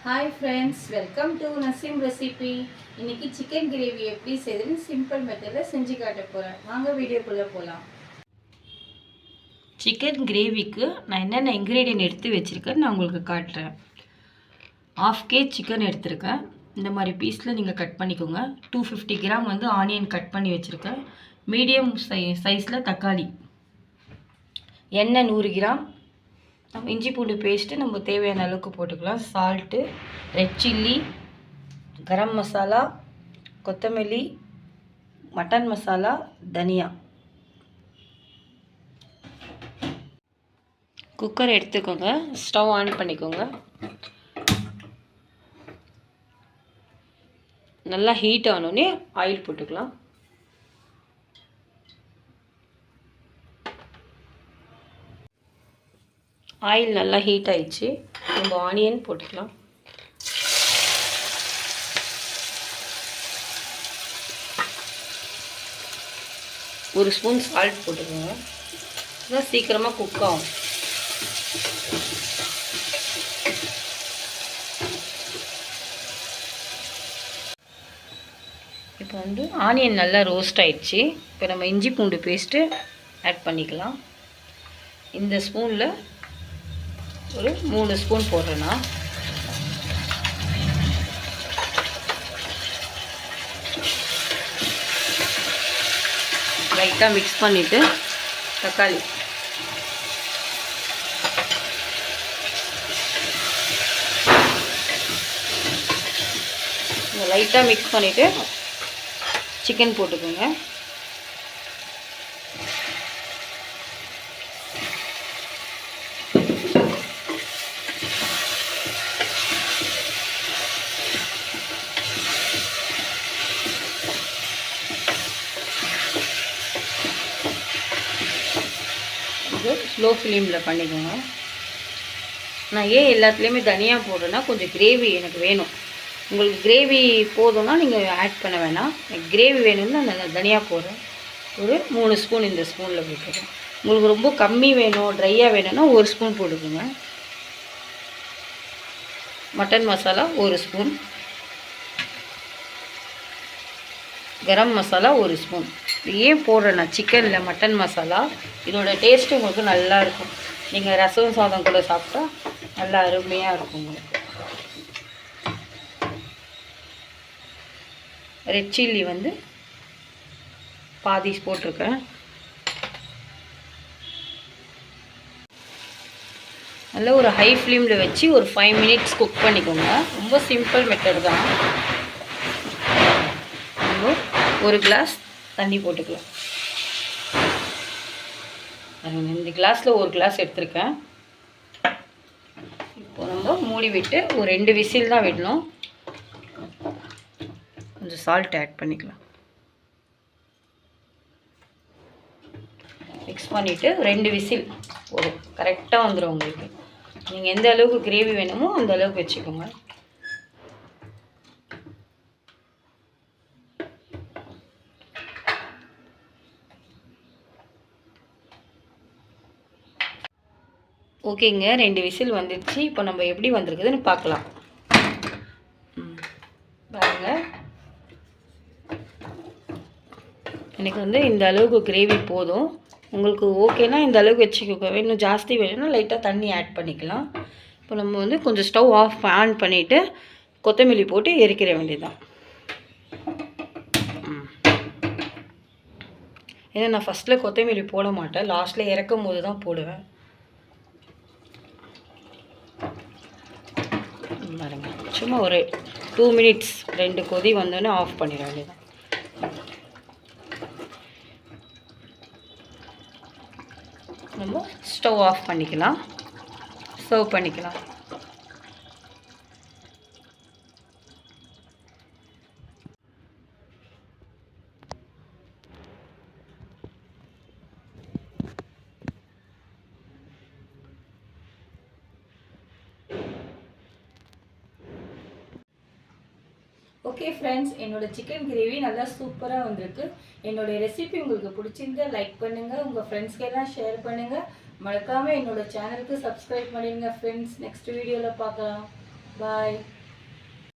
Hi friends, welcome to Nasim recipe. இன்னைக்கு chicken gravy எப்படி செய்யறதுன்னு சிம்பிள் மெத்தட்ல செஞ்சு காட்ட போறேன். வாங்க வீடியோக்குள்ள போலாம். சிக்கன் கிரேவிக்கு நான் என்னென்ன இன்கிரீடியன்ட் எடுத்து வச்சிருக்கேன் நான் உங்களுக்கு காட்டுறேன். 1/2 kg சிக்கன் எடுத்துருக்கேன். இந்த மாதிரி பீஸில் நீங்கள் கட் பண்ணிக்கோங்க. 250 கிராம் வந்து ஆனியன் கட் பண்ணி வச்சுருக்கேன். மீடியம் சைஸில் தக்காளி, எண்ணெய் 100 கிராம், இஞ்சி பூண்டு பேஸ்ட்டு நம்ம தேவையான அளவுக்கு போட்டுக்கலாம். Salt, red chilli, garam masala, கொத்தமல்லி, மட்டன் மசாலா, தனியா. குக்கர் எடுத்துக்கோங்க. ஸ்டவ் ஆன் பண்ணிக்கோங்க. நல்லா ஹீட் ஆனோடனே ஆயில் போட்டுக்கலாம். ஆயில் நல்லா ஹீட் ஆயிடுச்சு. நம்ம ஆனியன் போட்டுக்கலாம். ஒரு ஸ்பூன் சால்ட் போட்டுக்கோங்க. இதான் சீக்கிரமாக குக் ஆகும். இப்போ வந்து ஆனியன் நல்லா ரோஸ்ட் ஆயிடுச்சு. இப்போ நம்ம இஞ்சி பூண்டு பேஸ்ட்டு ஆட் பண்ணிக்கலாம். இந்த ஸ்பூனில் ஒரு 3 ஸ்பூன் போடுறேன்னா, லைட்டாக மிக்ஸ் பண்ணிவிட்டு தக்காளி லைட்டாக மிக்ஸ் பண்ணிவிட்டு சிக்கன் போட்டுக்கோங்க. ஸ்லோ ஃப்ளேமில் பண்ணிக்கோங்க. நான் ஏன் எல்லாத்துலேயுமே தனியாக போடுறேன்னா, கொஞ்சம் கிரேவி எனக்கு வேணும். உங்களுக்கு கிரேவி போதும்னா நீங்கள் ஆட் பண்ண வேணாம். எனக்கு கிரேவி வேணும்னு நான் தனியாக போடுறேன். ஒரு 3 ஸ்பூன் இந்த ஸ்பூனில் போட்டுறேன். உங்களுக்கு ரொம்ப கம்மி வேணும், ட்ரையாக வேணும்னா 1 ஸ்பூன் போட்டுக்கோங்க. Mutton masala 1 spoon, garam masala 1 spoon. ஏன் போடுறேன்னா, சிக்கனில் மட்டன் மசாலா இதோட டேஸ்ட்டு உங்களுக்கு நல்லா இருக்கும். நீங்கள் ரசம் சாதம் கூட சாப்பிட்டா நல்லா அருமையாக இருக்கும் உங்களுக்கு. ரெட் சில்லி வந்து பாதி போட்டிருக்கேன். நல்லா ஒரு ஹை ஃப்ளேமில் வச்சு ஒரு 5 மினிட்ஸ் குக் பண்ணிக்கோங்க. ரொம்ப சிம்பிள் மெத்தட் தான். ஒரு கிளாஸ் தண்ணி போட்டுக்கலாம். இந்த கிளாஸில் ஒரு கிளாஸ் எடுத்துருக்கேன். இப்போ நம்ம மூடி விட்டு ஒரு 2 விசில் தான் விடணும். கொஞ்சம் சால்ட் ஆட் பண்ணிக்கலாம். மிக்ஸ் பண்ணிவிட்டு 2 விசில் ஒரு கரெக்டாக வந்துடும் உங்களுக்கு. நீங்கள் எந்த அளவுக்கு கிரேவி வேணுமோ அந்த அளவுக்கு வச்சுக்கோங்க. ஓகேங்க, 2 விசில் வந்துடுச்சு. இப்போ நம்ம எப்படி வந்திருக்குதுன்னு பார்க்கலாம். பாருங்கள், எனக்கு வந்து இந்த அளவுக்கு கிரேவி போதும். உங்களுக்கு ஓகேனா இந்த அளவுக்கு வச்சுக்கோங்க. இன்னும் ஜாஸ்தி வேணும்னா லைட்டாக தண்ணி ஆட் பண்ணிக்கலாம். இப்போ நம்ம வந்து கொஞ்சம் ஸ்டவ் ஆன் பண்ணிவிட்டு கொத்தமல்லி போட்டு எரிக்கிற வேண்டியதுதான். ஏன்னா நான் ஃபஸ்ட்டில் கொத்தமல்லி போட மாட்டேன், லாஸ்ட்டில் இறக்கும் போது தான் போடுவேன். பாருங்க, சும்மா ஒரு 2 மினிட்ஸ் 2 கொதி வந்தோடனே ஆஃப் பண்ணிட வேண்டியதான். நம்ம ஸ்டவ் ஆஃப் பண்ணிக்கலாம், சர்வ் பண்ணிக்கலாம். ஓகே ஃப்ரெண்ட்ஸ், என்னோட சிக்கன் கிரேவி நல்லா சூப்பராக வந்திருக்கு. என்னோட ரெசிபி உங்களுக்கு பிடிச்சிருந்தா லைக் பண்ணுங்கள், உங்கள் ஃப்ரெண்ட்ஸ்க்கெல்லாம் ஷேர் பண்ணுங்கள். மறக்காமல் என்னோட சேனலுக்கு சப்ஸ்கிரைப் பண்ணிடுங்க ஃப்ரெண்ட்ஸ். நெக்ஸ்ட் வீடியோவில் பார்க்கலாம். பாய்.